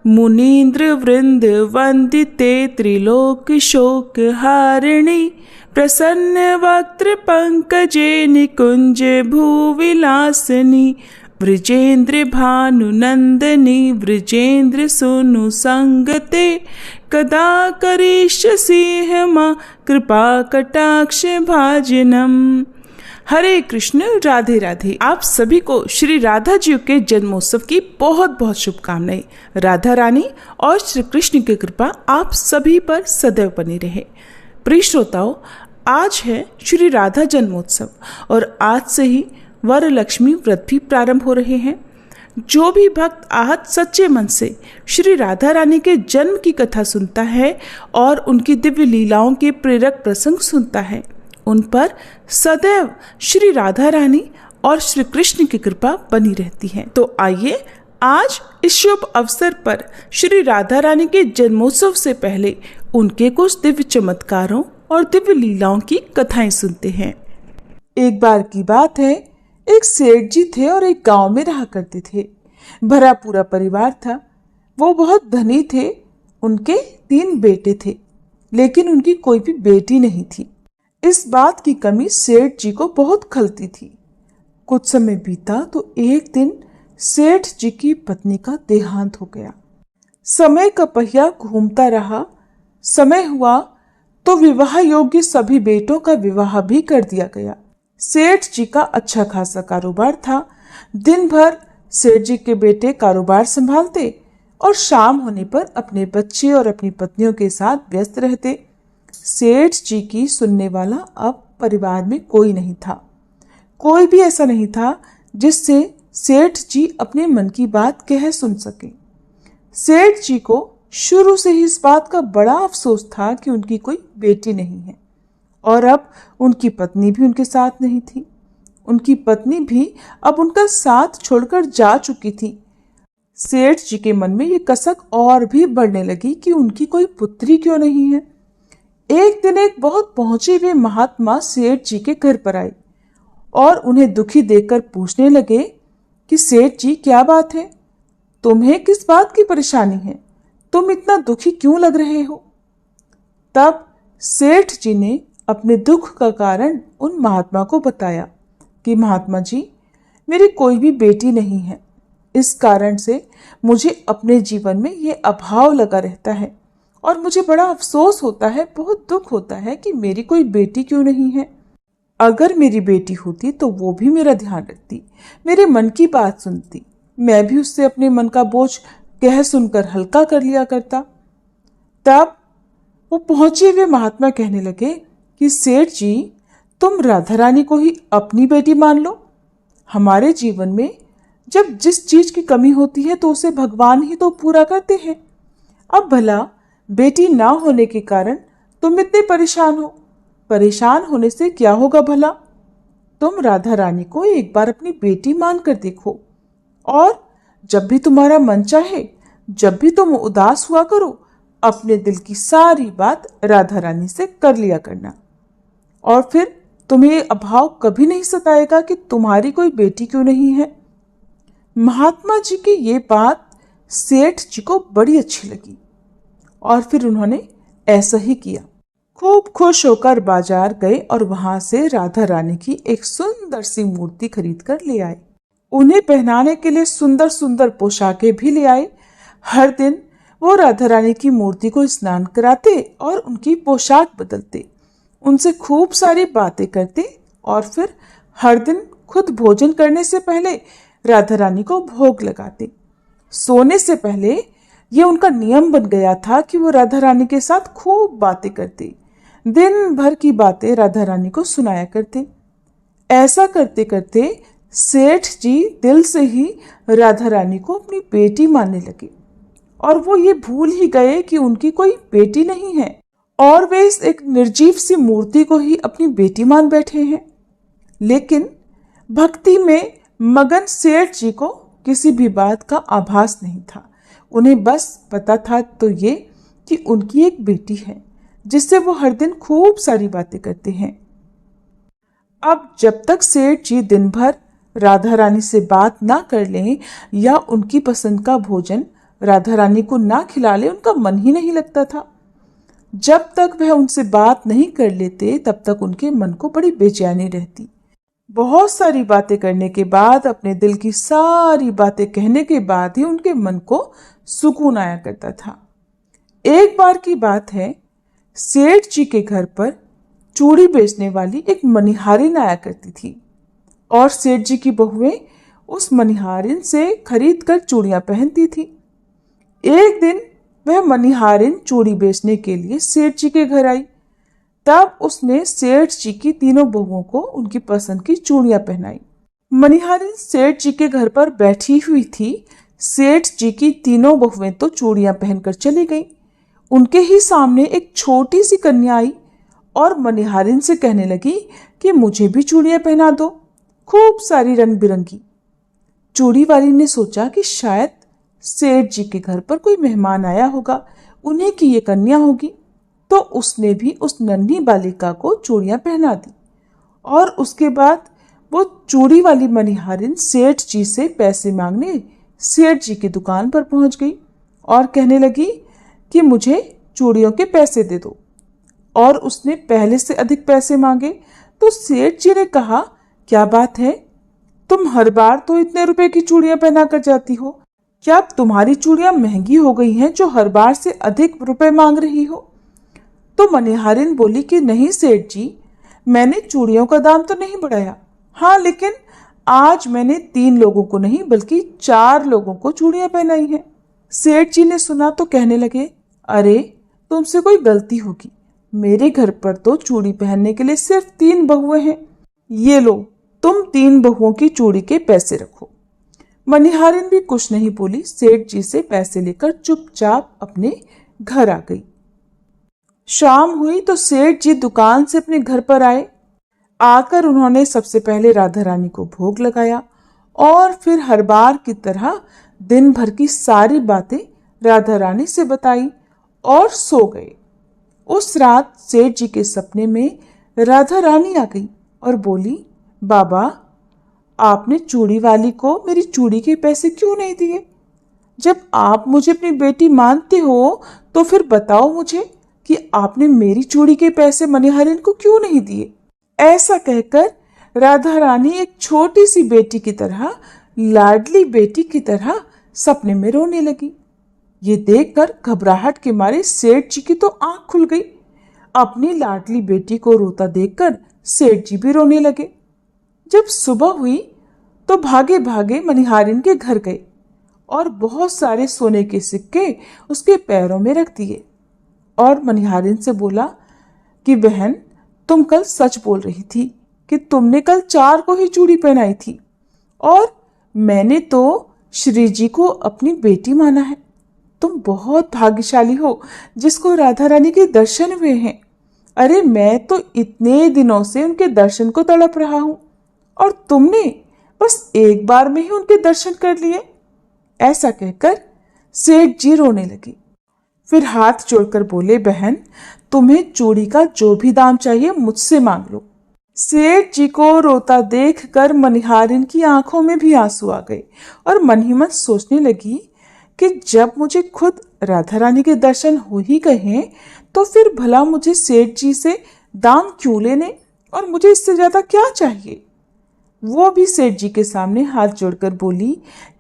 मुनीन्द्र वृंद वंदिते त्रिलोक शोक हारिणी प्रसन्न वक्त्र पंकजे निकुंज भूविलासिनी व्रजेन्द्र भानुनंदनी व्रजेन्द्र सुनु संगते कदा करिष्यसि मां कृपा कटाक्ष भाजनम। हरे कृष्ण, राधे राधे। आप सभी को श्री राधा जी के जन्मोत्सव की बहुत बहुत शुभकामनाएं। राधा रानी और श्री कृष्ण की कृपा आप सभी पर सदैव बनी रहे। प्रिय श्रोताओं, आज है श्री राधा जन्मोत्सव और आज से ही वरलक्ष्मी व्रत भी प्रारंभ हो रहे हैं। जो भी भक्त आहत सच्चे मन से श्री राधा रानी के जन्म की कथा सुनता है और उनकी दिव्य लीलाओं के प्रेरक प्रसंग सुनता है, उन पर सदैव श्री राधा रानी और श्री कृष्ण की कृपा बनी रहती है। तो आइए आज इस शुभ अवसर पर श्री राधा रानी के जन्मोत्सव से पहले उनके कुछ दिव्य चमत्कारों और दिव्य लीलाओं की कथाएं सुनते हैं। एक बार की बात है, एक सेठ जी थे और एक गांव में रहा करते थे। भरा पूरा परिवार था। वो बहुत धनी थे। उनके 3 बेटे थे, लेकिन उनकी कोई भी बेटी नहीं थी। इस बात की कमी सेठ जी को बहुत खलती थी। कुछ समय बीता तो एक दिन सेठ जी की पत्नी का देहांत हो गया। समय का पहिया घूमता रहा। समय हुआ तो विवाह योग्य सभी बेटों का विवाह भी कर दिया गया। सेठ जी का अच्छा खासा कारोबार था। दिन भर सेठ जी के बेटे कारोबार संभालते और शाम होने पर अपने बच्चे और अपनी पत्नियों के साथ व्यस्त रहते। सेठ जी की सुनने वाला अब परिवार में कोई नहीं था। कोई भी ऐसा नहीं था जिससे सेठ जी अपने मन की बात कह सुन सके। सेठ जी को शुरू से ही इस बात का बड़ा अफसोस था कि उनकी कोई बेटी नहीं है और अब उनकी पत्नी भी उनके साथ नहीं थी। उनकी पत्नी भी अब उनका साथ छोड़कर जा चुकी थी। सेठ जी के मन में ये कसक और भी बढ़ने लगी कि उनकी कोई पुत्री क्यों नहीं है। एक दिन एक बहुत पहुंचे हुए महात्मा सेठ जी के घर पर आए और उन्हें दुखी देखकर पूछने लगे कि सेठ जी, क्या बात है? तुम्हें किस बात की परेशानी है? तुम इतना दुखी क्यों लग रहे हो? तब सेठ जी ने अपने दुख का कारण उन महात्मा को बताया कि महात्मा जी, मेरी कोई भी बेटी नहीं है। इस कारण से मुझे अपने जीवन में ये अभाव लगा रहता है और मुझे बड़ा अफसोस होता है, बहुत दुख होता है कि मेरी कोई बेटी क्यों नहीं है। अगर मेरी बेटी होती तो वो भी मेरा ध्यान रखती, मेरे मन की बात सुनती, मैं भी उससे अपने मन का बोझ कह सुनकर हल्का कर लिया करता। तब वो पहुंचे हुए महात्मा कहने लगे कि सेठ जी, तुम राधा रानी को ही अपनी बेटी मान लो। हमारे जीवन में जब जिस चीज की कमी होती है तो उसे भगवान ही तो पूरा करते हैं। अब भला बेटी ना होने के कारण तुम इतने परेशान हो। परेशान होने से क्या होगा भला? तुम राधा रानी को एक बार अपनी बेटी मानकर देखो और जब भी तुम्हारा मन चाहे, जब भी तुम उदास हुआ करो, अपने दिल की सारी बात राधा रानी से कर लिया करना और फिर तुम्हें अभाव कभी नहीं सताएगा कि तुम्हारी कोई बेटी क्यों नहीं है। महात्मा जी की ये बात सेठ जी को बड़ी अच्छी लगी और फिर उन्होंने ऐसा ही किया। खूब खुश होकर बाजार गए और वहां से राधा रानी की एक सुंदर सी मूर्ति खरीद कर ले आए। उन्हें पहनाने के लिए सुंदर सुंदर पोशाकें भी ले आए। हर दिन वो राधा रानी की मूर्ति को स्नान कराते और उनकी पोशाक बदलते, उनसे खूब सारी बातें करते और फिर हर दिन खुद भोजन करने से पहले राधा रानी को भोग लगाते। सोने से पहले ये उनका नियम बन गया था कि वो राधा रानी के साथ खूब बातें करते, दिन भर की बातें राधा रानी को सुनाया करते। ऐसा करते करते सेठ जी दिल से ही राधा रानी को अपनी बेटी मानने लगे और वो ये भूल ही गए कि उनकी कोई बेटी नहीं है और वे इस एक निर्जीव सी मूर्ति को ही अपनी बेटी मान बैठे हैं। लेकिन भक्ति में मगन सेठ जी को किसी भी बात का आभास नहीं था। उन्हें बस पता था तो ये कि उनकी एक बेटी है जिससे वो हर दिन खूब सारी बातें करते हैं। अब जब तक सेठ जी दिन भर राधा रानी से बात ना कर लें या उनकी पसंद का भोजन राधा रानी को ना खिला ले उनका मन ही नहीं लगता था। जब तक वह उनसे बात नहीं कर लेते तब तक उनके मन को बड़ी बेचैनी रहती। बहुत सारी बातें करने के बाद, अपने दिल की सारी बातें कहने के बाद ही उनके मन को सुकून आया करता था। एक बार की बात है, सेठ जी के घर पर चूड़ी बेचने वाली एक मनिहारिन आया करती थी और सेठ जी की बहुएं उस मनिहारिन से खरीद कर चूड़ियां पहनती थी। एक दिन वह मनिहारिन चूड़ी बेचने के लिए सेठ जी के घर आई। तब उसने सेठ जी की तीनों बहुओं को उनकी पसंद की चूड़ियां पहनाई। मनिहारिन सेठ जी के घर पर बैठी हुई थी। सेठ जी की तीनों बहुएं तो चूड़ियां पहनकर चली गईं। उनके ही सामने एक छोटी सी कन्या आई और मनिहारिन से कहने लगी कि मुझे भी चूड़ियां पहना दो, खूब सारी रंग बिरंगी। चूड़ी वाली ने सोचा कि शायद सेठ जी के घर पर कोई मेहमान आया होगा, उन्हीं की ये कन्या होगी, तो उसने भी उस नन्ही बालिका को चूड़ियां पहना दी। और उसके बाद वो चूड़ी वाली मनिहारिन सेठ जी से पैसे मांगने सेठ जी की दुकान पर पहुंच गई और कहने लगी कि मुझे चूड़ियों के पैसे दे दो। और उसने पहले से अधिक पैसे मांगे तो सेठ जी ने कहा, क्या बात है, तुम हर बार तो इतने रुपए की चूड़ियां पहना कर जाती हो, क्या अब तुम्हारी चूड़ियां महंगी हो गई हैं जो हर बार से अधिक रुपए मांग रही हो? तो मनिहारिन बोली कि नहीं सेठ जी, मैंने चूड़ियों का दाम तो नहीं बढ़ाया, हाँ लेकिन आज मैंने 3 लोगों को नहीं बल्कि 4 लोगों को चूड़ियां पहनाई हैं। सेठ जी ने सुना तो कहने लगे, अरे तुमसे कोई गलती होगी, मेरे घर पर तो चूड़ी पहनने के लिए सिर्फ 3 बहुएं हैं, ये लो तुम 3 बहुओं की चूड़ी के पैसे रखो। मनिहारिन भी कुछ नहीं बोली, सेठ जी से पैसे लेकर चुपचाप अपने घर आ गई। शाम हुई तो सेठ जी दुकान से अपने घर पर आए। आकर उन्होंने सबसे पहले राधा रानी को भोग लगाया और फिर हर बार की तरह दिन भर की सारी बातें राधा रानी से बताई और सो गए। उस रात सेठ जी के सपने में राधा रानी आ गई और बोली, बाबा आपने चूड़ी वाली को मेरी चूड़ी के पैसे क्यों नहीं दिए? जब आप मुझे अपनी बेटी मानते हो तो फिर बताओ मुझे कि आपने मेरी चूड़ी के पैसे मनिहारिन को क्यों नहीं दिए? ऐसा कहकर राधा रानी एक छोटी सी बेटी की तरह, लाडली बेटी की तरह सपने में रोने लगी। ये देखकर घबराहट के मारे सेठ जी की तो आंख खुल गई। अपनी लाडली बेटी को रोता देखकर सेठ जी भी रोने लगे। जब सुबह हुई तो भागे भागे मनिहारिन के घर गए और बहुत सारे सोने के सिक्के उसके पैरों में रख दिए और मनिहारिन से बोला कि बहन, तुम कल सच बोल रही थी कि तुमने कल 4 को ही चूड़ी पहनाई थी और मैंने तो श्री जी को अपनी बेटी माना है। तुम बहुत भाग्यशाली हो जिसको राधा रानी के दर्शन हुए हैं। अरे मैं तो इतने दिनों से उनके दर्शन को तड़प रहा हूं और तुमने बस एक बार में ही उनके दर्शन कर लिए। ऐसा कहकर सेठ जी रोने लगे। फिर हाथ जोड़कर बोले, बहन तुम्हें चूड़ी का जो भी दाम चाहिए मुझसे मांग लो। सेठ जी को रोता देखकर मनिहारिन की आंखों में भी आंसू आ गए और मन ही मन सोचने लगी कि जब मुझे खुद राधा रानी के दर्शन हो ही गए हैं तो फिर भला मुझे सेठ जी से दाम क्यों लेने और मुझे इससे ज्यादा क्या चाहिए। वो भी सेठ जी के सामने हाथ जोड़कर बोली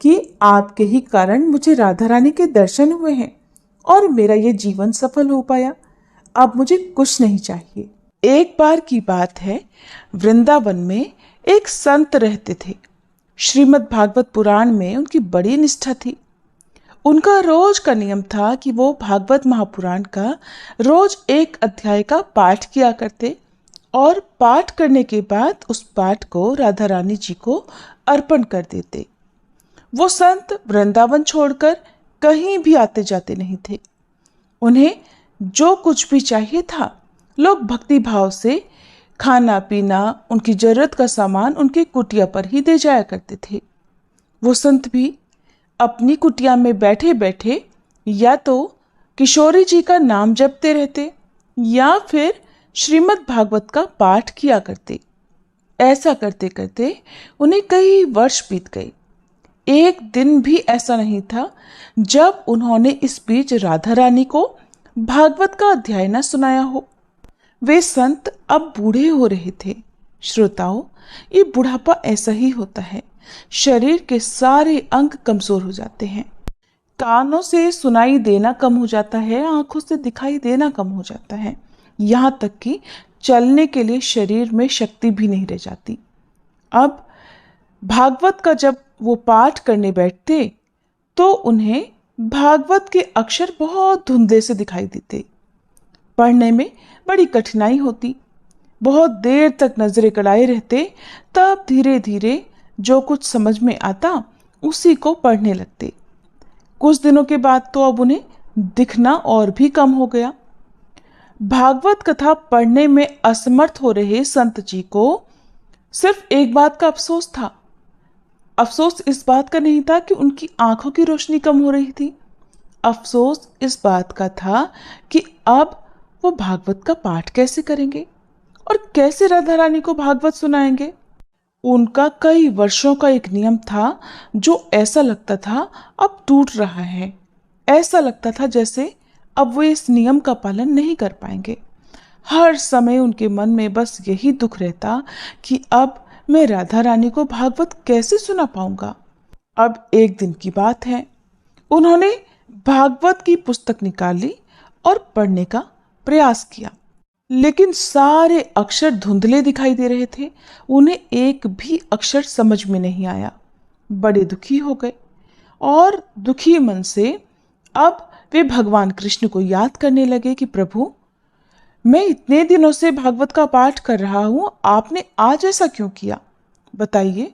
कि आपके ही कारण मुझे राधा रानी के दर्शन हुए हैं और मेरा ये जीवन सफल हो पाया, अब मुझे कुछ नहीं चाहिए। एक बार की बात है, वृंदावन में एक संत रहते थे। श्रीमद् भागवत पुराण में उनकी बड़ी निष्ठा थी। उनका रोज का नियम था कि वो भागवत महापुराण का रोज एक अध्याय का पाठ किया करते और पाठ करने के बाद उस पाठ को राधा रानी जी को अर्पण कर देते। वो संत वृंदावन छोड़कर कहीं भी आते जाते नहीं थे। उन्हें जो कुछ भी चाहिए था, लोग भक्ति भाव से खाना पीना, उनकी जरूरत का सामान उनके कुटिया पर ही दे जाया करते थे। वो संत भी अपनी कुटिया में बैठे बैठे या तो किशोरी जी का नाम जपते रहते या फिर श्रीमद् भागवत का पाठ किया करते। ऐसा करते करते उन्हें कई वर्ष बीत गए। एक दिन भी ऐसा नहीं था जब उन्होंने इस बीच राधा रानी को भागवत का अध्याय न सुनाया हो। वे संत अब बूढ़े हो रहे थे। श्रोताओं, ये बुढ़ापा ऐसा ही होता है। शरीर के सारे अंग कमजोर हो जाते हैं। कानों से सुनाई देना कम हो जाता है, आंखों से दिखाई देना कम हो जाता है, यहाँ तक कि चलने के लिए शरीर में शक्ति भी नहीं रह जाती। अब भागवत का जब वो पाठ करने बैठते तो उन्हें भागवत के अक्षर बहुत धुंधले से दिखाई देते। पढ़ने में बड़ी कठिनाई होती। बहुत देर तक नजरें गड़ाए रहते, तब धीरे धीरे जो कुछ समझ में आता उसी को पढ़ने लगते। कुछ दिनों के बाद तो अब उन्हें दिखना और भी कम हो गया। भागवत कथा पढ़ने में असमर्थ हो रहे संत जी को सिर्फ एक बात का अफसोस था। अफसोस इस बात का नहीं था कि उनकी आंखों की रोशनी कम हो रही थी। अफसोस इस बात का था कि अब वो भागवत का पाठ कैसे करेंगे और कैसे राधा रानी को भागवत सुनाएंगे। उनका कई वर्षों का एक नियम था जो ऐसा लगता था अब टूट रहा है। ऐसा लगता था जैसे अब वो इस नियम का पालन नहीं कर पाएंगे। हर समय उनके मन में बस यही दुख रहता कि अब मैं राधा रानी को भागवत कैसे सुना पाऊंगा। अब एक दिन की बात है, उन्होंने भागवत की पुस्तक निकाली और पढ़ने का प्रयास किया, लेकिन सारे अक्षर धुंधले दिखाई दे रहे थे। उन्हें एक भी अक्षर समझ में नहीं आया। बड़े दुखी हो गए और दुखी मन से अब वे भगवान कृष्ण को याद करने लगे कि प्रभु, मैं इतने दिनों से भागवत का पाठ कर रहा हूं, आपने आज ऐसा क्यों किया? बताइए,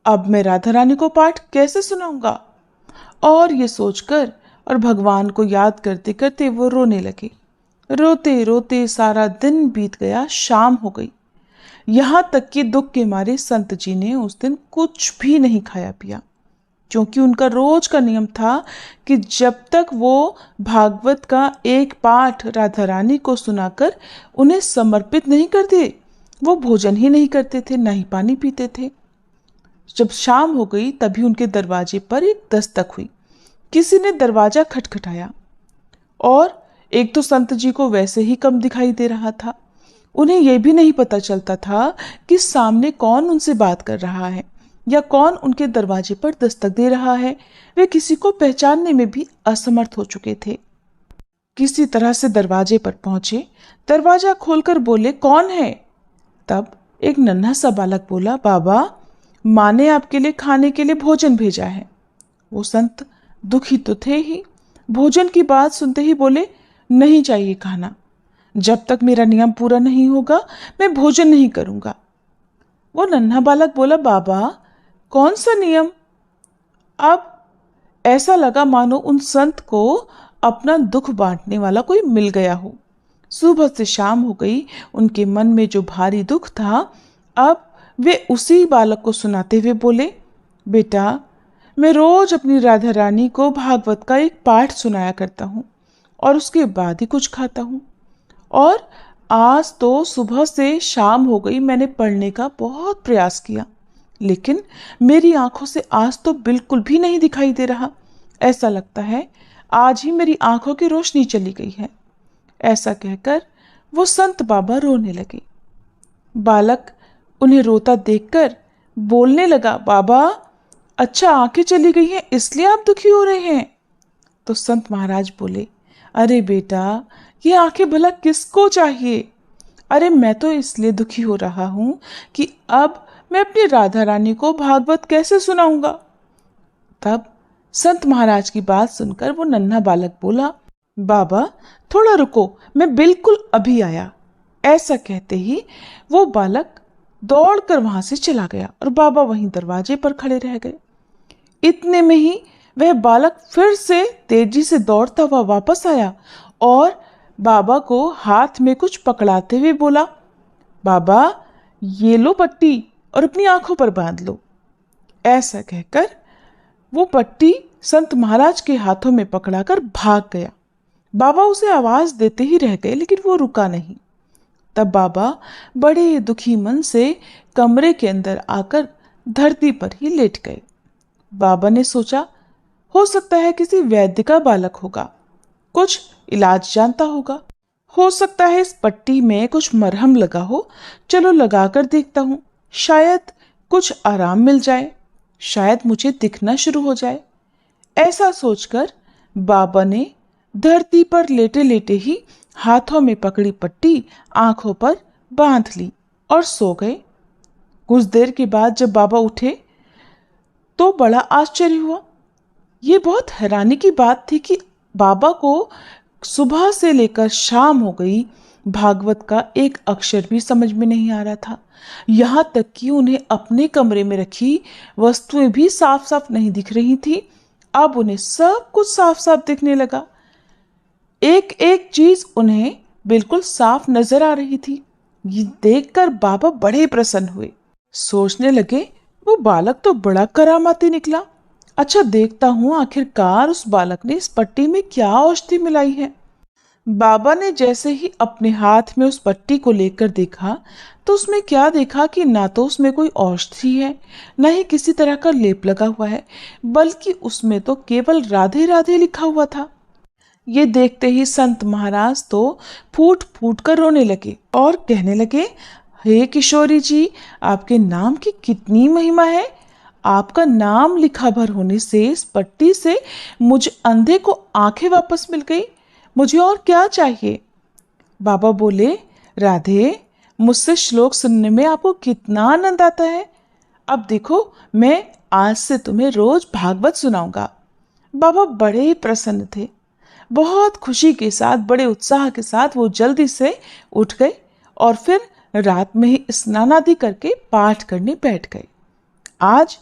अब मैं राधा रानी को पाठ कैसे सुनाऊंगा? और ये सोचकर और भगवान को याद करते करते वो रोने लगे। रोते रोते सारा दिन बीत गया, शाम हो गई। यहाँ तक कि दुख के मारे संत जी ने उस दिन कुछ भी नहीं खाया पिया, क्योंकि उनका रोज का नियम था कि जब तक वो भागवत का एक पाठ राधा रानी को सुनाकर उन्हें समर्पित नहीं करते, वो भोजन ही नहीं करते थे, ना ही पानी पीते थे। जब शाम हो गई तभी उनके दरवाजे पर एक दस्तक हुई। किसी ने दरवाजा खटखटाया और एक तो संत जी को वैसे ही कम दिखाई दे रहा था। उन्हें यह भी नहीं पता चलता था कि सामने कौन उनसे बात कर रहा है या कौन उनके दरवाजे पर दस्तक दे रहा है। वे किसी को पहचानने में भी असमर्थ हो चुके थे। किसी तरह से दरवाजे पर पहुंचे, दरवाजा खोलकर बोले, कौन है? तब एक नन्हा सा बालक बोला, बाबा, माँ ने आपके लिए खाने के लिए भोजन भेजा है। वो संत दुखी तो थे ही, भोजन की बात सुनते ही बोले, नहीं चाहिए खाना। जब तक मेरा नियम पूरा नहीं होगा मैं भोजन नहीं करूंगा। वो नन्हा बालक बोला, बाबा, कौन सा नियम? अब ऐसा लगा मानो उन संत को अपना दुख बांटने वाला कोई मिल गया हो। सुबह से शाम हो गई, उनके मन में जो भारी दुख था अब वे उसी बालक को सुनाते हुए बोले, बेटा, मैं रोज अपनी राधा रानी को भागवत का एक पाठ सुनाया करता हूँ और उसके बाद ही कुछ खाता हूँ, और आज तो सुबह से शाम हो गई, मैंने पढ़ने का बहुत प्रयास किया, लेकिन मेरी आंखों से आज तो बिल्कुल भी नहीं दिखाई दे रहा। ऐसा लगता है आज ही मेरी आंखों की रोशनी चली गई है। ऐसा कहकर वो संत बाबा रोने लगे। बालक उन्हें रोता देखकर बोलने लगा, बाबा, अच्छा आंखें चली गई हैं इसलिए आप दुखी हो रहे हैं? तो संत महाराज बोले, अरे बेटा, ये आंखें भला किसको चाहिए? अरे मैं तो इसलिए दुखी हो रहा हूं कि अब मैं अपनी राधा रानी को भागवत कैसे सुनाऊंगा। तब संत महाराज की बात सुनकर वो नन्हा बालक बोला, बाबा, थोड़ा रुको, मैं बिल्कुल अभी आया। ऐसा कहते ही वो बालक दौड़कर वहां से चला गया और बाबा वहीं दरवाजे पर खड़े रह गए। इतने में ही वह बालक फिर से तेजी से दौड़ता हुआ वापस आया और बाबा को हाथ में कुछ पकड़ाते हुए बोला, बाबा, ये लो पट्टी और अपनी आंखों पर बांध लो। ऐसा कहकर वो पट्टी संत महाराज के हाथों में पकड़ाकर भाग गया। बाबा उसे आवाज देते ही रह गए, लेकिन वो रुका नहीं। तब बाबा बड़े दुखी मन से कमरे के अंदर आकर धरती पर ही लेट गए। बाबा ने सोचा, हो सकता है किसी वैद्य का बालक होगा, कुछ इलाज जानता होगा। हो सकता है इस पट्टी में कुछ मरहम लगा हो, चलो लगाकर देखता हूँ, शायद कुछ आराम मिल जाए, शायद मुझे दिखना शुरू हो जाए। ऐसा सोचकर बाबा ने धरती पर लेटे लेटे ही हाथों में पकड़ी पट्टी आंखों पर बांध ली और सो गए। कुछ देर के बाद जब बाबा उठे तो बड़ा आश्चर्य हुआ। ये बहुत हैरानी की बात थी कि बाबा को सुबह से लेकर शाम हो गई, भागवत का एक अक्षर भी समझ में नहीं आ रहा था। यहाँ तक कि उन्हें अपने कमरे में रखी वस्तुएं भी साफ साफ नहीं दिख रही थी। अब उन्हें सब कुछ साफ साफ दिखने लगा। एक एक चीज उन्हें बिल्कुल साफ नजर आ रही थी। ये देखकर बाबा बड़े प्रसन्न हुए। सोचने लगे, वो बालक तो बड़ा करामाती निकला। अच्छा, देखता हूं आखिरकार उस बालक ने इस पट्टी में क्या औषधि मिलाई है। बाबा ने जैसे ही अपने हाथ में उस पट्टी को लेकर देखा तो उसमें क्या देखा कि ना तो उसमें कोई औषधि है, न ही किसी तरह का लेप लगा हुआ है, बल्कि उसमें तो केवल राधे राधे लिखा हुआ था। ये देखते ही संत महाराज तो फूट फूट कर रोने लगे और कहने लगे, हे किशोरी जी, आपके नाम की कितनी महिमा है। आपका नाम लिखा भर होने से इस पट्टी से मुझ अंधे को आंखें वापस मिल गई। मुझे और क्या चाहिए। बाबा बोले, राधे, मुझसे श्लोक सुनने में आपको कितना आनंद आता है। अब देखो, मैं आज से तुम्हें रोज भागवत सुनाऊंगा। बाबा बड़े ही प्रसन्न थे। बहुत खुशी के साथ, बड़े उत्साह के साथ वो जल्दी से उठ गए और फिर रात में ही स्नान आदि करके पाठ करने बैठ गए। आज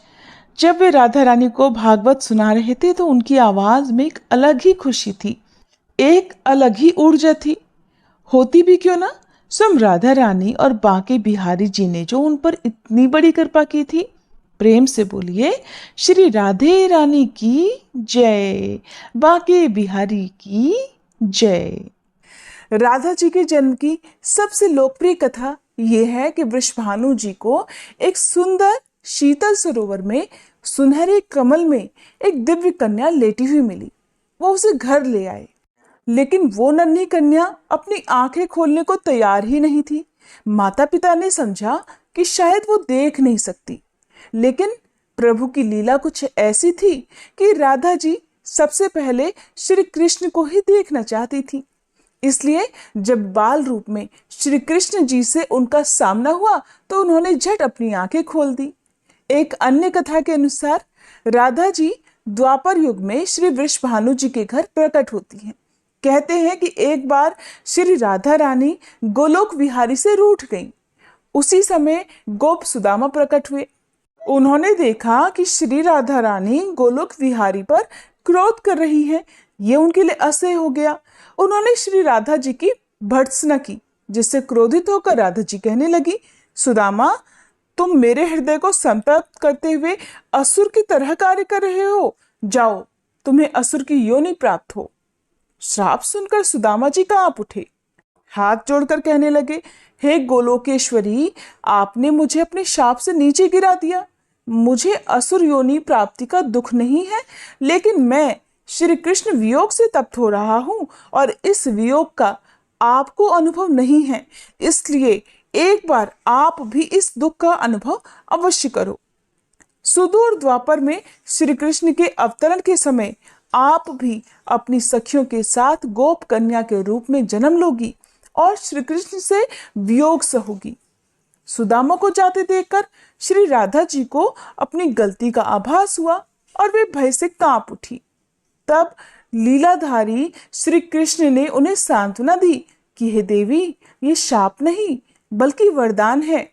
जब वे राधा रानी को भागवत सुना रहे थे तो उनकी आवाज में एक अलग ही खुशी थी, एक अलग ही ऊर्जा थी। होती भी क्यों ना, स्वयं राधा रानी और बांके बिहारी जी ने जो उन पर इतनी बड़ी कृपा की थी। प्रेम से बोलिए, श्री राधे रानी की जय, बांके बिहारी की जय। राधा जी के जन्म की सबसे लोकप्रिय कथा यह है कि वृषभानु जी को एक सुंदर शीतल सरोवर में सुनहरे कमल में एक दिव्य कन्या लेटी हुई मिली। वो उसे घर ले आए, लेकिन वो नन्ही कन्या अपनी आंखें खोलने को तैयार ही नहीं थी। माता पिता ने समझा कि शायद वो देख नहीं सकती, लेकिन प्रभु की लीला कुछ ऐसी थी कि राधा जी सबसे पहले श्री कृष्ण को ही देखना चाहती थी। इसलिए जब बाल रूप में श्री कृष्ण जी से उनका सामना हुआ तो उन्होंने झट अपनी आंखें खोल दी। एक अन्य कथा के अनुसार राधा जी द्वापर युग में श्री वृषभानु जी के घर प्रकट होती हैं। कहते हैं कि एक बार श्री राधा रानी गोलोक विहारी से रूठ गईं। उसी समय गोप सुदामा प्रकट हुए। उन्होंने देखा कि श्री राधा रानी गोलोक विहारी पर क्रोध कर रही है। ये उनके लिए असह्य हो गया। उन्होंने श्री राधा जी की भर्त्सना की, जिससे क्रोधित होकर राधा जी कहने लगी, सुदामा, तुम मेरे हृदय को संतप्त करते हुए असुर की तरह कार्य कर रहे हो। जाओ, तुम्हें असुर की योनि प्राप्त हो। श्राप सुनकर सुदामा जी कांप उठे, हाथ जोड़कर कहने लगे, हे गोलोकेश्वरी, आपने मुझे अपने शाप से नीचे गिरा दिया। मुझे असुर योनि प्राप्ति का दुख नहीं है, लेकिन मैं श्री कृष्ण वियोग से तप्त हो रहा हूं और इस वियोग का आपको अनुभव नहीं है। इसलिए एक बार आप भी इस दुख का अनुभव अवश्य करो। सुदूर द्वापर में श्री कृष्ण के अवतरण के समय आप भी अपनी सखियों के साथ गोप कन्या के रूप में जन्म लोगी और श्री कृष्ण से वियोग सहोगी। सुदामा को जाते देखकर श्री राधा जी को अपनी गलती का आभास हुआ और वे भय से कांप उठी। तब लीलाधारी श्री कृष्ण ने उन्हें सांत्वना दी कि हे देवी, ये शाप नहीं बल्कि वरदान है।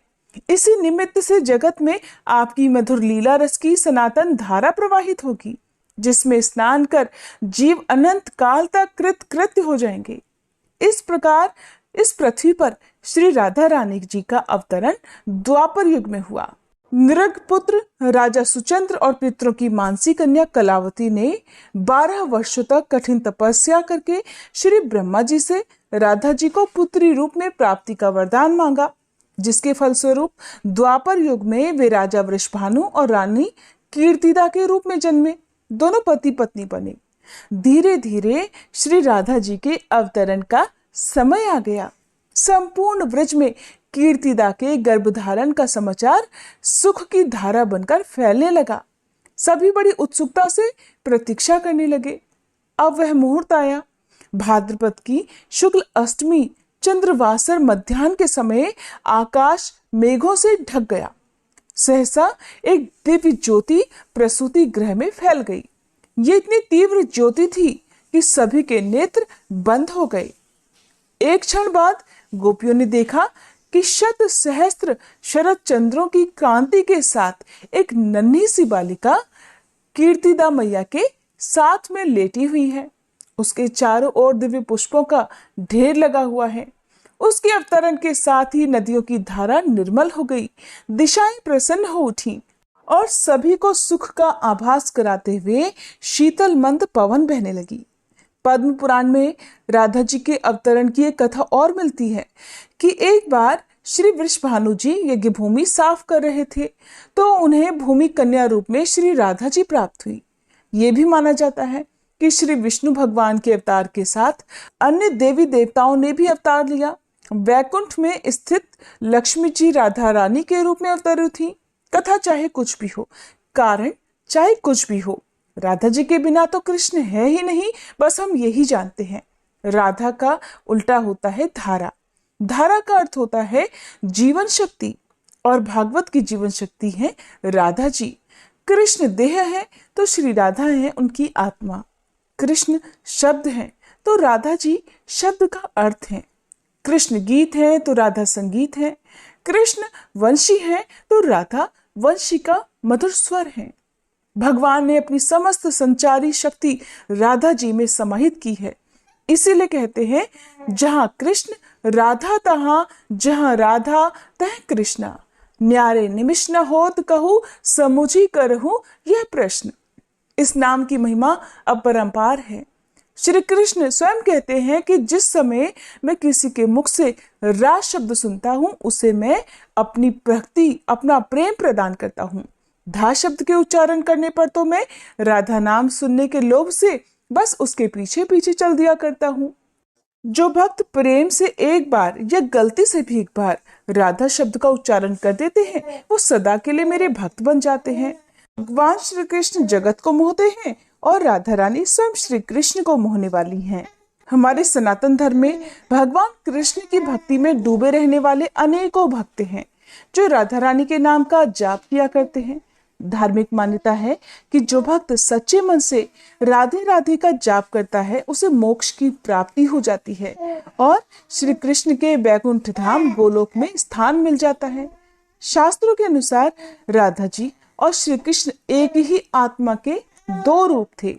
इसी निमित्त से जगत में आपकी मधुर लीला रस की सनातन धारा प्रवाहित होगी, जिसमें स्नान कर जीव अनंत काल तक कृत कृत्य हो जाएंगे। इस प्रकार इस पृथ्वी पर श्री राधा रानी जी का अवतरण द्वापर युग में हुआ। नृग पुत्र राजा सुचंद्र और पितरों की मानसी कन्या कलावती ने 12 वर्षों तक कठिन तपस्या करके श्री ब्रह्मा जी से राधा जी को पुत्री रूप में प्राप्ति का वरदान मांगा, जिसके फलस्वरूप द्वापर युग में वे राजा वृषभानु और रानी कीर्तिदा के रूप में जन्मे। दोनों पति पत्नी बने। धीरे धीरे श्री राधा जी के अवतरण का समय आ गया। संपूर्ण ब्रज में कीर्तिदा के गर्भधारण का समाचार सुख की धारा बनकर फैलने लगा। सभी बड़ी उत्सुकता से प्रतीक्षा करने लगे। अब वह मुहूर्त आया। भाद्रपद की शुक्ल अष्टमी चंद्रवासर मध्याह्न के समय आकाश मेघों से ढक गया। सहसा एक दिव्य ज्योति प्रसूति गृह में फैल गई। ये इतनी तीव्र ज्योति थी कि सभी के नेत्र बंद हो गए। एक क्षण बाद गोपियों ने देखा कि शत सहस्त्र शरद चंद्रों की कांति के साथ एक नन्ही सी बालिका कीर्तिदा मैया के साथ में लेटी हुई है। उसके चारों ओर दिव्य पुष्पों का ढेर लगा हुआ है। उसके अवतरण के साथ ही नदियों की धारा निर्मल हो गई, दिशाएं प्रसन्न हो उठी और सभी को सुख का आभास कराते हुए शीतल मंद पवन बहने लगी। पद्म पुराण में राधा जी के अवतरण की एक कथा और मिलती है कि एक बार श्री वृषभानु जी यज्ञ भूमि साफ कर रहे थे तो उन्हें भूमि कन्या रूप में श्री राधा जी प्राप्त हुई। ये भी माना जाता है कि श्री विष्णु भगवान के अवतार के साथ अन्य देवी देवताओं ने भी अवतार लिया। वैकुंठ में स्थित लक्ष्मी जी राधा रानी के रूप में अवतरित थी। कथा चाहे कुछ भी हो, कारण चाहे कुछ भी हो, राधा जी के बिना तो कृष्ण है ही नहीं। बस हम यही जानते हैं। राधा का उल्टा होता है धारा। धारा का अर्थ होता है जीवन शक्ति और भागवत की जीवन शक्ति है राधा जी। कृष्ण देह है तो श्री राधा है उनकी आत्मा। कृष्ण शब्द है तो राधा जी शब्द का अर्थ है। कृष्ण गीत है तो राधा संगीत है। कृष्ण वंशी है तो राधा वंशी का मधुर स्वर है। भगवान ने अपनी समस्त संचारी शक्ति राधा जी में समाहित की है। इसीलिए कहते हैं जहां कृष्ण राधा तहां, जहां राधा तह कृष्णा। न्यारे निमिष न होत कहूं, समुझी करहूं यह प्रश्न। इस नाम की महिमा अपरंपार है। श्री कृष्ण स्वयं कहते हैं कि जिस समय मैं किसी के मुख से रा शब्द सुनता हूं उसे मैं अपनी भक्ति, अपना प्रेम प्रदान करता हूं। धा शब्द के उच्चारण करने पर तो मैं राधा नाम सुनने के लोभ से बस उसके पीछे पीछे चल दिया करता हूँ। जो भक्त प्रेम से एक बार या गलती से भी एक बार राधा शब्द का उच्चारण कर देते हैं वो सदा के लिए मेरे भक्त बन जाते हैं। भगवान श्री कृष्ण जगत को मोहते हैं और राधा रानी स्वयं श्री कृष्ण को मोहने वाली हैं। हमारे सनातन धर्म में भगवान कृष्ण की भक्ति में डूबे रहने वाले अनेकों भक्त हैं जो राधा रानी के नाम का जाप किया करते हैं। धार्मिक मान्यता है कि जो भक्त सच्चे मन से राधे राधे का जाप करता है उसे मोक्ष की प्राप्ति हो जाती है और श्री कृष्ण के वैकुंठ धाम गोलोक में स्थान मिल जाता है। शास्त्रों के अनुसार राधा जी और श्री कृष्ण एक ही आत्मा के दो रूप थे।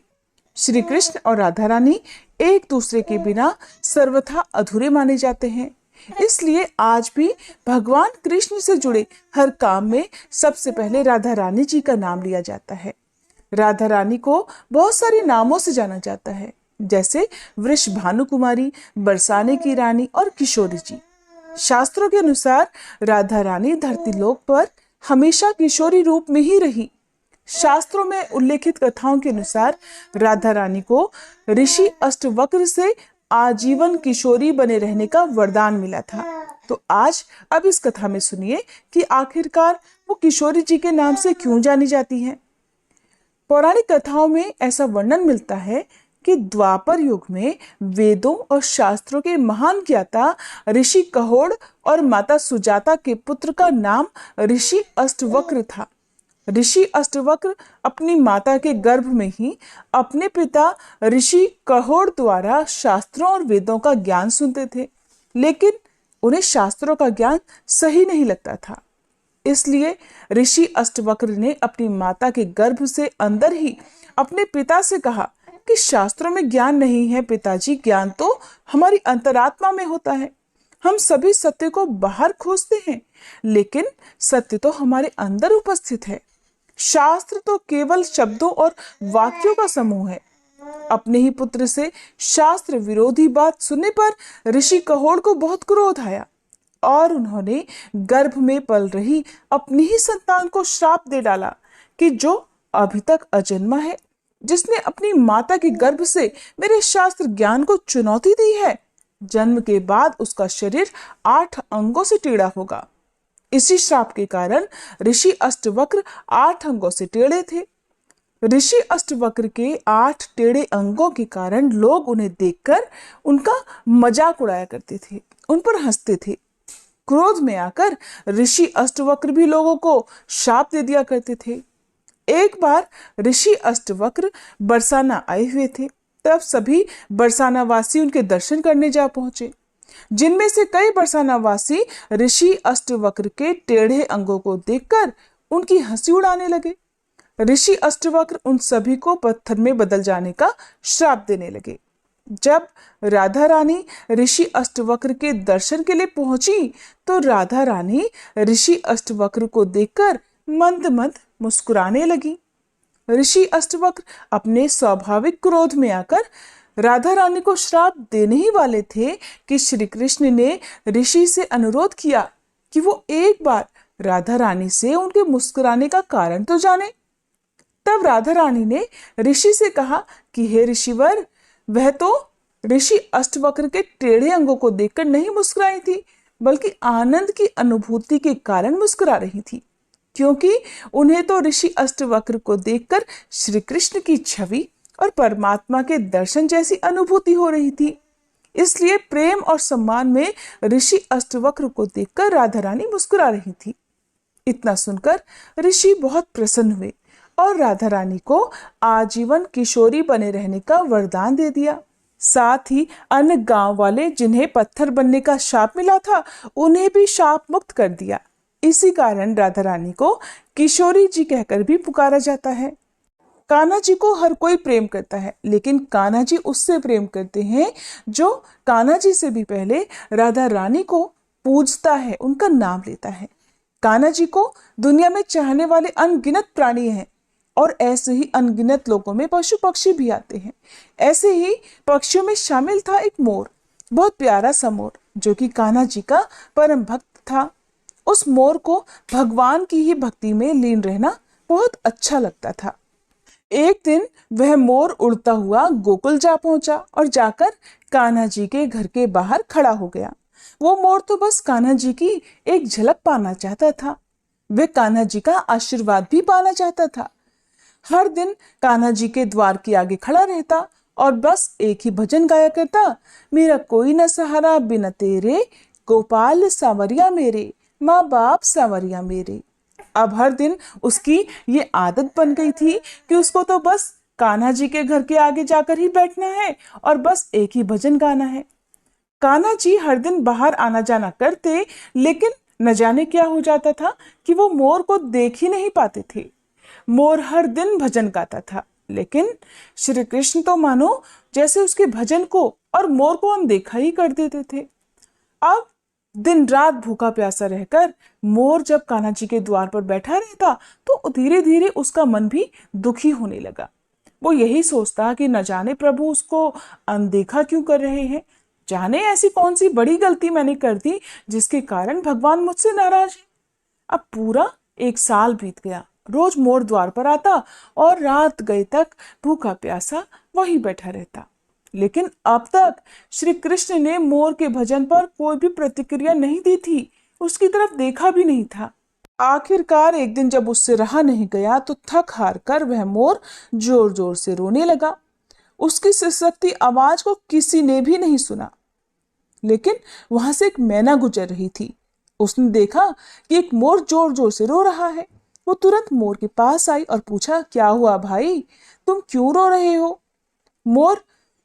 श्री कृष्ण और राधा रानी एक दूसरे के बिना सर्वथा अधूरे माने जाते हैं। इसलिए आज भी भगवान कृष्ण से जुड़े हर काम में सबसे पहले राधा रानी जी का नाम लिया जाता है। राधा रानी को बहुत सारे नामों से जाना जाता है, जैसे वृषभानु कुमारी, बरसाने की रानी और किशोरी जी। शास्त्रों के अनुसार राधा रानी धरती लोक पर हमेशा किशोरी रूप में ही रही। शास्त्रों में उल्लेखित कथाओं के अनुसार राधा रानी को ऋषि अष्टवक्र से आजीवन किशोरी बने रहने का वरदान मिला था। तो आज अब इस कथा में सुनिए कि आखिरकार वो किशोरी जी के नाम से क्यों जानी जाती हैं। पौराणिक कथाओं में ऐसा वर्णन मिलता है कि द्वापर युग में वेदों और शास्त्रों के महान ज्ञाता ऋषि कहोड़ और माता सुजाता के पुत्र का नाम ऋषि अष्टवक्र था। ऋषि अष्टवक्र अपनी माता के गर्भ में ही अपने पिता ऋषि कहोड़ द्वारा शास्त्रों और वेदों का ज्ञान सुनते थे, लेकिन उन्हें शास्त्रों का ज्ञान सही नहीं लगता था। इसलिए ऋषि अष्टवक्र ने अपनी माता के गर्भ से अंदर ही अपने पिता से कहा कि शास्त्रों में ज्ञान नहीं है पिताजी, ज्ञान तो हमारी अंतरात्मा में होता है। हम सभी सत्य को बाहर खोजते हैं, लेकिन सत्य तो हमारे अंदर उपस्थित है। शास्त्र तो केवल शब्दों और वाक्यों का समूह है। अपने ही पुत्र से शास्त्र विरोधी बात सुनने पर ऋषि कहोड़ को बहुत क्रोध आया और उन्होंने गर्भ में पल रही अपनी ही संतान को श्राप दे डाला कि जो अभी तक अजन्मा है, जिसने अपनी माता के गर्भ से मेरे शास्त्र ज्ञान को चुनौती दी है। जन्म के बाद उसका शरीर 8 अंगों से टेढ़ा होगा। इसी श्राप के कारण ऋषि अष्टवक्र 8 अंगों से टेढ़े थे। ऋषि अष्टवक्र के 8 टेढ़े अंगों के कारण लोग उन्हें देखकर उनका मजाक उड़ाया करते थे, उन पर हंसते थे। क्रोध में आकर ऋषि अष्टवक्र भी लोगों को शाप दे दिया करते थे। एक बार ऋषि अष्टवक्र बरसाना आए हुए थे, तब सभी बरसाना वासी उनके दर्शन करने जा पहुंचे, जिनमें से कई बरसाना वासी ऋषि अष्टवक्र के टेढ़े अंगों को देखकर उनकी हंसी उड़ाने लगे। ऋषि अष्टवक्र उन सभी को पत्थर में बदल जाने का श्राप देने लगे। जब राधा रानी ऋषि अष्टवक्र के दर्शन के लिए पहुंची तो राधा रानी ऋषि अष्टवक्र को देखकर मंद मंद मुस्कुराने लगी। ऋषि अष्टवक्र अपने स्वाभाविक क्रोध में आकर राधा रानी को श्राप देने ही वाले थे कि श्री कृष्ण ने ऋषि से अनुरोध किया कि वो एक बार राधा रानी से उनके मुस्कुराने का कारण तो जाने। तब राधा रानी ने ऋषि से कहा कि हे ऋषिवर, वह तो ऋषि अष्टवक्र के टेढ़े अंगों को देखकर नहीं मुस्कुराई थी, बल्कि आनंद की अनुभूति के कारण मुस्कुरा रही थी, क्योंकि उन्हें तो ऋषि अष्टवक्र को देखकर श्री कृष्ण की छवि और परमात्मा के दर्शन जैसी अनुभूति हो रही थी। इसलिए प्रेम और सम्मान में ऋषि अष्टवक्र को देखकर राधा रानी मुस्कुरा रही थी। इतना सुनकर ऋषि बहुत प्रसन्न हुए और राधा रानी को आजीवन किशोरी बने रहने का वरदान दे दिया। साथ ही अन्य गांव वाले जिन्हें पत्थर बनने का शाप मिला था, उन्हें भी शाप मुक्त कर दिया। इसी कारण राधा रानी को किशोरी जी कहकर भी पुकारा जाता है। कान्हा जी को हर कोई प्रेम करता है, लेकिन कान्हा जी उससे प्रेम करते हैं जो कान्हा जी से भी पहले राधा रानी को पूजता है, उनका नाम लेता है। कान्हा जी को दुनिया में चाहने वाले अनगिनत प्राणी हैं और ऐसे ही अनगिनत लोगों में पशु पक्षी भी आते हैं। ऐसे ही पक्षियों में शामिल था एक मोर, बहुत प्यारा सा मोर, जो कि कान्हा जी का परम भक्त था। उस मोर को भगवान की ही भक्ति में लीन रहना बहुत अच्छा लगता था। एक दिन वह मोर उड़ता हुआ गोकुल जा पहुंचा और जाकर कान्हा जी के घर के बाहर खड़ा हो गया। वो मोर तो बस कान्हा जी की एक झलक पाना चाहता था। वह कान्हा जी का आशीर्वाद भी पाना चाहता था। हर दिन कान्हा जी के द्वार के आगे खड़ा रहता और बस एक ही भजन गाया करता, मेरा कोई न सहारा बिना तेरे, गोपाल सांवरिया मेरे, माँ बाप सांवरिया मेरे। अब हर दिन उसकी ये आदत बन गई थी कि उसको तो बस कान्हा जी के घर के आगे जाकर ही बैठना है और बस एक ही भजन गाना है। कान्हा जी हर दिन बाहर आना जाना करते, लेकिन न जाने क्या हो जाता था कि वो मोर को देख ही नहीं पाते थे। मोर हर दिन भजन गाता था, लेकिन श्री कृष्ण तो मानो जैसे उसके भजन को और मोर को अनदेखा ही कर देते थे। अब दिन रात भूखा प्यासा रहकर मोर जब कान्हा जी के द्वार पर बैठा रहता तो धीरे धीरे उसका मन भी दुखी होने लगा। वो यही सोचता कि न जाने प्रभु उसको अनदेखा क्यों कर रहे हैं, जाने ऐसी कौन सी बड़ी गलती मैंने कर दी जिसके कारण भगवान मुझसे नाराज है। अब पूरा 1 साल बीत गया। रोज मोर द्वार पर आता और रात गए तक भूखा प्यासा वहीं बैठा रहता, लेकिन अब तक श्री कृष्ण ने मोर के भजन पर कोई भी प्रतिक्रिया नहीं दी थी, उसकी तरफ देखा भी नहीं था। आखिरकार एक दिन जब उससे रहा नहीं गया तो थक हार कर वह मोर जोर जोर से रोने लगा। उसकी सिसकती आवाज को किसी ने भी नहीं सुना, लेकिन वहां से एक मैना गुजर रही थी। उसने देखा कि एक मोर जोर जोर से रो रहा है। वो तुरंत मोर के पास आई और पूछा, क्या हुआ भाई, तुम क्यों रो रहे हो? मोर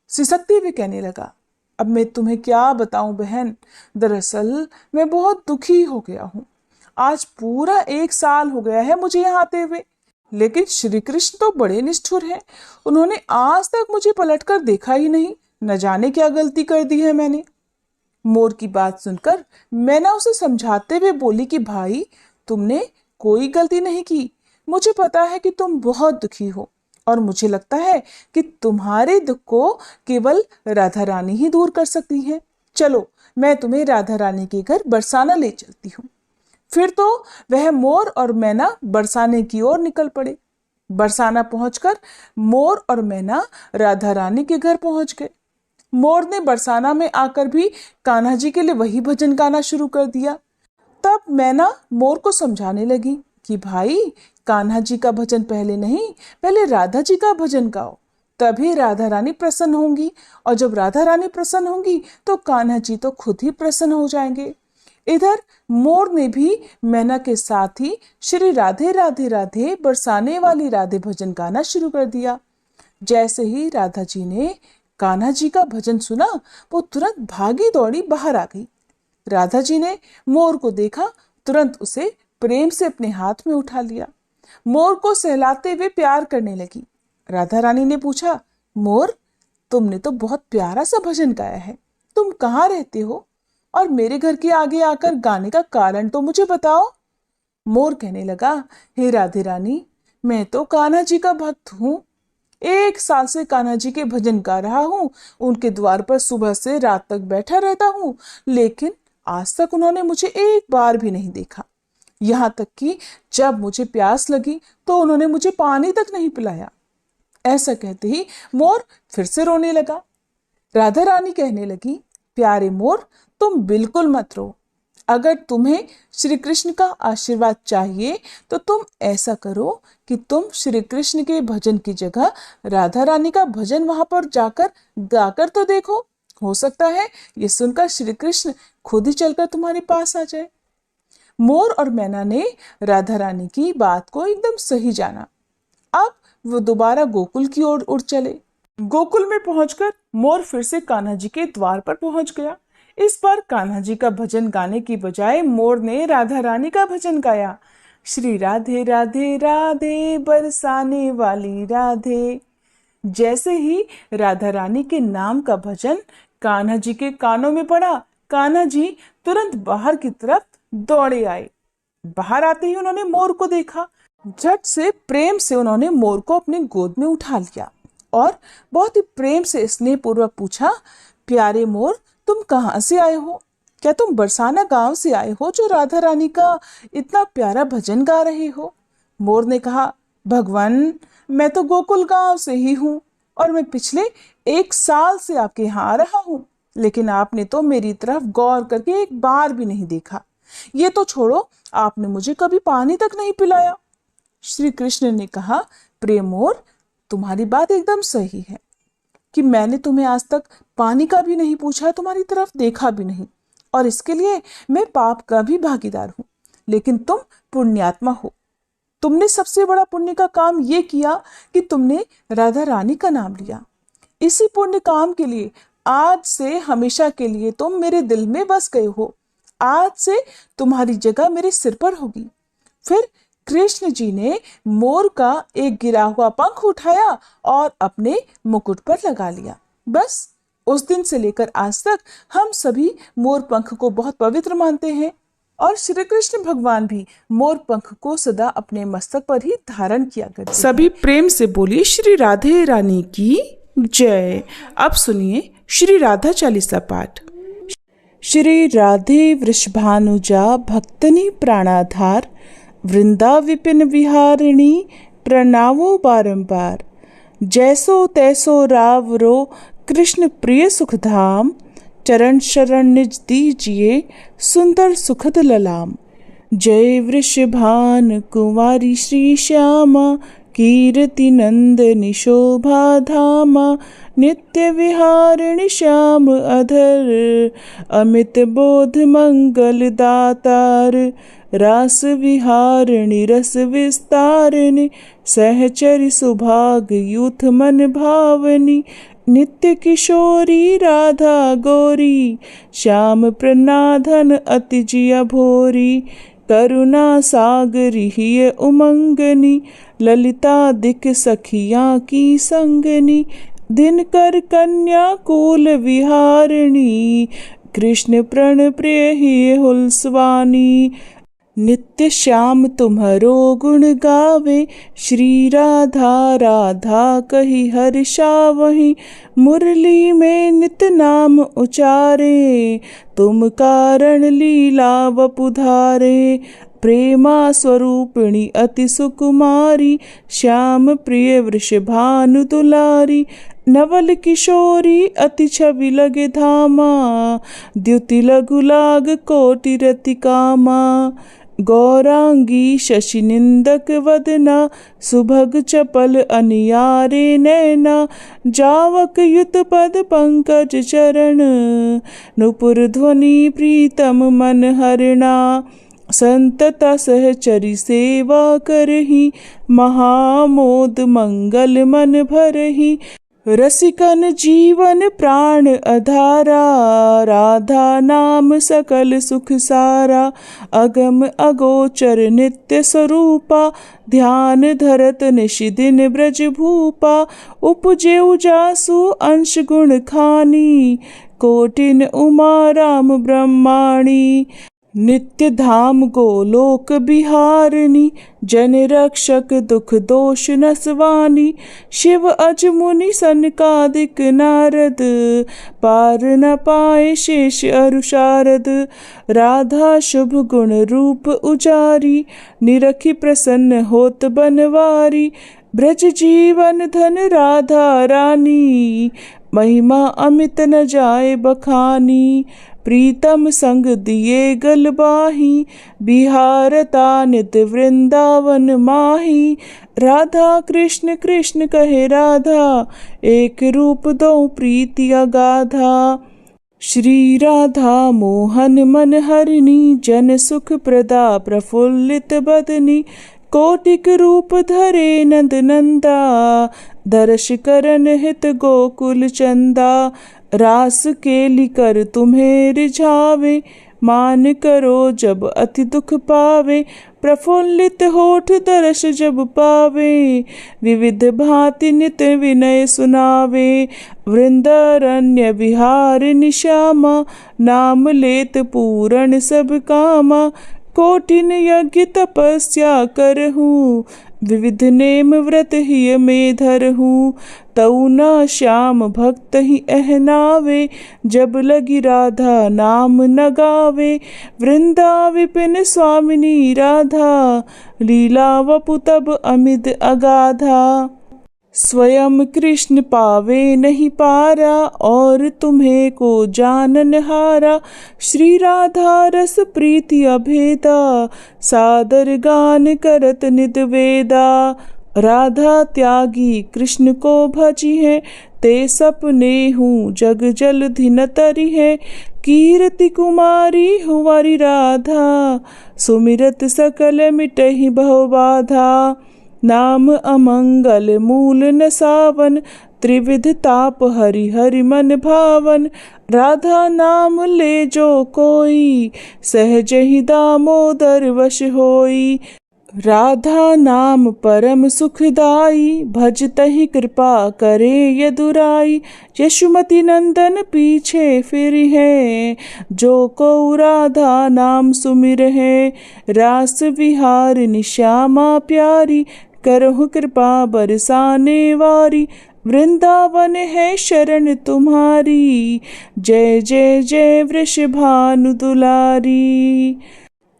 सिसकते हुए कहने लगा, अब मैं तुम्हें क्या बताऊं बहन, दरअसल मैं बहुत दुखी हो गया हूं। आज पूरा 1 साल हो गया है मुझे यहाँ आते हुए, लेकिन श्री कृष्ण तो बड़े निष्ठुर हैं। उन्होंने आज तक मुझे पलटकर देखा ही नहीं, न जाने क्या गलती कर दी है मैंने। मोर की बात सुनकर मैना उसे समझाते हुए बोली कि भाई, तुमने कोई गलती नहीं की। मुझे पता है कि तुम बहुत दुखी हो और मुझे लगता है कि तुम्हारे दुख को केवल राधा रानी ही दूर कर सकती है। चलो, मैं तुम्हें राधा रानी के घर बरसाना ले चलती हूँ। फिर तो वह मोर और मैना बरसाने की ओर निकल पड़े। बरसाना पहुंचकर मोर और मैना राधा रानी के घर पहुंच गए। मोर ने बरसाना में आकर भी कान्हा जी के लिए वही भजन गाना शुरू कर दिया। तब मैना मोर को समझाने लगी कि भाई, कान्हा जी का भजन पहले नहीं, पहले राधा जी का भजन गाओ, तभी राधा रानी प्रसन्न होंगी, और जब राधा रानी प्रसन्न होंगी तो कान्हा जी तो खुद ही प्रसन्न हो जाएंगे। इधर मोर ने भी मैना के साथ ही श्री राधे राधे राधे बरसाने वाली राधे भजन गाना शुरू कर दिया। जैसे ही राधा जी ने कान्हा जी का भजन सुना, वो तुरंत भागी दौड़ी बाहर आ गई। राधा जी ने मोर को देखा, तुरंत उसे प्रेम से अपने हाथ में उठा लिया, मोर को सहलाते हुए प्यार करने लगी। राधा रानी ने पूछा, मोर, तुमने तो बहुत प्यारा सा भजन गाया है, तुम कहाँ रहते हो और मेरे घर के आगे आकर गाने का कारण तो मुझे बताओ। मोर कहने लगा, हे राधे रानी, मैं तो कान्हा जी का भक्त हूँ। 1 साल से कान्हा जी के भजन गा रहा हूँ, उनके द्वार पर सुबह से रात तक बैठा रहता हूँ, लेकिन आज तक उन्होंने मुझे एक बार भी नहीं देखा। यहाँ तक कि जब मुझे प्यास लगी तो उन्होंने मुझे पानी तक नहीं पिलाया। ऐसा कहते ही मोर फिर से रोने लगा। राधा रानी कहने लगी, प्यारे मोर, तुम बिल्कुल मत रो। अगर तुम्हें श्री कृष्ण का आशीर्वाद चाहिए तो तुम ऐसा करो कि तुम श्री कृष्ण के भजन की जगह राधा रानी का भजन वहां पर जाकर गाकर तो देखो। हो सकता है ये सुनकर श्री कृष्ण खुद ही चलकर तुम्हारे पास आ जाए। मोर और मैना ने राधा रानी की बात को एकदम सही जाना। अब वो दोबारा गोकुल की ओर उड़ चले। गोकुल में पहुंचकर मोर फिर से कान्हा जी के द्वार पर पहुंच गया। इस बार कान्हा जी का भजन गाने की बजाय मोर ने राधा रानी का भजन गाया। श्री राधे राधे राधे बरसाने वाली राधे। जैसे ही राधा रानी के नाम का भजन कान्हा जी के कानों में पड़ा, कान्हा जी तुरंत बाहर की तरफ दौड़े आए। बाहर आते ही उन्होंने मोर को देखा। झट से प्रेम से उन्होंने मोर को अपने गोद में उठा लिया और बहुत ही प्रेम से स्नेह पूर्वक पूछा, प्यारे मोर, तुम कहाँ से आए हो? क्या तुम बरसाना गांव से आए हो जो राधा रानी का इतना प्यारा भजन गा रहे हो? मोर ने कहा, भगवान, मैं तो गोकुल गांव से ही हूँ और मैं पिछले 1 साल से आपके यहाँ आ रहा हूँ, लेकिन आपने तो मेरी तरफ गौर करके एक बार भी नहीं देखा। ये तो छोड़ो, आपने मुझे कभी पानी तक नहीं पिलाया। श्री कृष्ण ने कहा, प्रिय मोर, तुम्हारी बात एकदम सही है कि मैंने तुम्हें आज तक पानी का भी नहीं पूछा, तुम्हारी तरफ देखा भी नहीं, और इसके लिए मैं पाप का भी भागीदार हूँ। लेकिन तुम पुण्यात्मा हो। तुमने सबसे बड़ा पुण्य का काम ये किया कि तुमने राधा रानी का नाम लिया। इसी पुण्य काम के लिए आज से हमेशा के लिए तुम मेरे दिल में बस गए हो। आज से तुम्हारी जगह मेरे सिर पर होगी। फिर कृष्ण जी ने मोर का एक गिरा हुआ पंख उठाया और अपने मुकुट पर लगा लिया। बस उस दिन से लेकर आज तक हम सभी मोर पंख को बहुत पवित्र मानते हैं और श्री कृष्ण भगवान भी मोर पंख को सदा अपने मस्तक पर ही धारण किया करते। सभी प्रेम से बोलिए श्री राधे रानी की जय। अब सुनिए श्री राधा चालीसा पाठ। श्री राधे वृषभानुजा भक्तनि प्राणाधार, वृंदा विपिन विहारिणी प्रणावो बारंबार। जैसो तैसो रावरो कृष्ण प्रिय सुखधाम, चरण शरण निज दीजिए सुंदर सुखद ललाम। जय वृषभान कुमारी श्री श्यामा, कीर्ति नंदनी शोभा धामा। नित्य विहारिणी श्याम अधर, अमित बोध मंगल दातार। रास विहारिणी रस विस्तारिणी, सहचरी सुभाग यूथ मन भावनी। नित्य किशोरी राधा गौरी, श्याम प्रनाधन अति जिया भोरी। करुणा सागरी हिय उमंगनी, ललिता दिक सखियां की संगनी। दिनकर कन्या कुल विहारिणी, कृष्ण प्रण प्रिय हिय हुलसवानी। नित्य श्याम तुम्हरो गुण गावे, श्री राधा राधा कही हर्षावहि। मुरली में नित नाम उचारे, तुम कारण लीला वपुधारे। प्रेमा स्वरूपिणी अति सुकुमारी, श्याम प्रिय वृषभानु दुलारी, नवल किशोरी अति छवि लगे धामा, द्युति लघु लाग कोटि रति कामा, गौरांगी शशि निंदक वदना, सुभग चपल अनियारे नैना, जावक युत पद पंकज चरण, नुपुर ध्वनि प्रीतम मन हरणा, संतता सहचरी सेवा करही, महामोद मंगल मन भरही, रसिकन जीवन प्राण अधारा, राधा नाम सकल सुख सारा, अगम अगोचर नित्य स्वरूपा, ध्यान धरत निशिदिन ब्रज भूपा, उपजे उजासु अंश गुण खानी, कोटिन उमा राम ब्रह्माणी, नित्य धाम गोलोक बिहारिणी, जन रक्षक दुख दोष नसवानी, शिव अज मुनि सनकादिक नारद, पार न पाए शेष अरु शारद, राधा शुभ गुण रूप उजारी, निरखी प्रसन्न होत बनवारी, ब्रज जीवन धन राधा रानी, महिमा अमित न जाए बखानी, प्रीतम संग दिए गलबाही, बिहारता नित वृंदावन माही, राधा कृष्ण कृष्ण कहे राधा, एक रूप दो प्रीति अगाधा, श्री राधा मोहन मन हरिणी, जन सुख प्रदा प्रफुल्लित बदनी, कोटिक रूप धरे नंद नंदा, दर्श करन हित गोकुल चंदा, रास केली कर तुम्हें रिझावे, मान करो जब अति दुख पावे, प्रफुल्लित होठ दर्श जब पावे, विविध भांति नित विनय सुनावे, वृंदारण्य विहारिणी श्यामा, नाम लेत पूरण सब कामा, कोटिन यज्ञ तपस्या करहूँ, विविध नेम व्रत ही में धरहूँ, तऊ न श्याम भक्त ही अहनावे, जब लगी राधा नाम न गावे, वृंदा विपिन स्वामिनी राधा, लीला वपु तब अमित अगाधा, स्वयं कृष्ण पावे नहीं पारा, और तुम्हें को जानन हारा, श्री राधा रस प्रीति अभेदा, सादर गान करत नित वेदा, राधा त्यागी कृष्ण को भजी है, ते सपने हूँ जग जल धिन तरी है, कीर्ति कुमारी हुआरी राधा, सुमिरत सकल मिटहि भव बाधा, नाम अमंगल मूल न सावन, त्रिविध ताप हरि हरि मन भावन, राधा नाम ले जो कोई, सहज ही दामोदर वश होई, राधा नाम परम सुखदाई, भजतहि कृपा करे यदुराई, यशुमति नंदन पीछे फिर है, जो को राधा नाम सुमिर है, रास विहारिणी श्यामा प्यारी, करहु कृपा बरसाने वारी, वृंदावन है शरण तुम्हारी, जय जय जय वृषभानु दुलारी।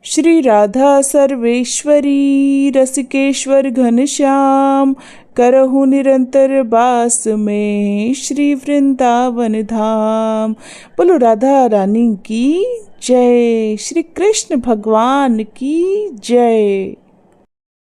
श्री राधा सर्वेश्वरी रसिकेश्वर घनश्याम, करहु निरंतर बास में श्री वृंदावन धाम। बोलो राधा रानी की जय, श्री कृष्ण भगवान की जय।